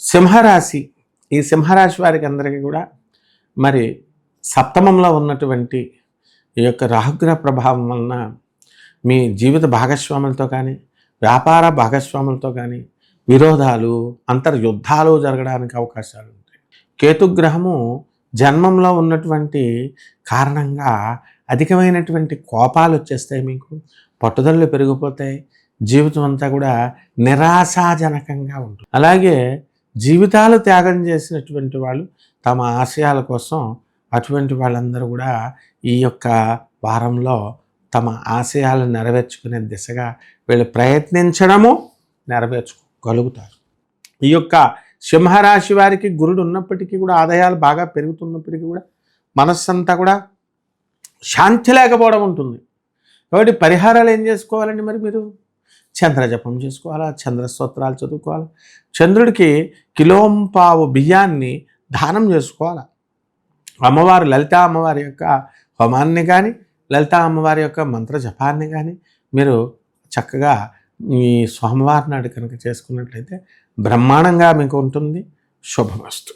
సింహరాశి, ఈ సింహరాశి వారికి అందరికీ కూడా మరి సప్తమంలో ఉన్నటువంటి ఈ యొక్క రాహుగ్రహ ప్రభావం వలన మీ జీవిత భాగస్వాములతో కానీ వ్యాపార భాగస్వాములతో కానీ విరోధాలు, అంతర్యుద్ధాలు జరగడానికి అవకాశాలు ఉంటాయి. కేతుగ్రహము జన్మంలో ఉన్నటువంటి కారణంగా అధికమైనటువంటి కోపాలు వచ్చేస్తాయి, మీకు పట్టుదలలు పెరిగిపోతాయి, జీవితం అంతా కూడా నిరాశాజనకంగా ఉంటుంది. అలాగే జీవితాలు త్యాగం చేసినటువంటి వాళ్ళు తమ ఆశయాల కోసం, అటువంటి వాళ్ళందరూ కూడా ఈ యొక్క వారంలో తమ ఆశయాలను నెరవేర్చుకునే దిశగా వీళ్ళు ప్రయత్నించడము నెరవేర్చుకోగలుగుతారు. ఈ యొక్క సింహరాశి వారికి గురుడు ఉన్నప్పటికీ కూడా ఆదాయాలు బాగా పెరుగుతున్నప్పటికీ కూడా మనస్సంతా కూడా శాంతి లేకపోవడం ఉంటుంది. కాబట్టి పరిహారాలు ఏం చేసుకోవాలండి? మరి మీరు చంద్ర జపం చేసుకోవాలా, చంద్ర స్తోత్రాలు చదువుకోవాలా, చంద్రుడికి కిలోంపావు బియ్యాన్ని దానం చేసుకోవాలా. అమ్మవారు లలితా అమ్మవారి యొక్క హోమాన్ని కానీ, లలితా అమ్మవారి యొక్క మంత్ర జపాన్ని కానీ మీరు చక్కగా ఈ సోమవారం నాడు కనుక చేసుకున్నట్లయితే బ్రహ్మాండంగా మీకు ఉంటుంది. శుభమస్తు.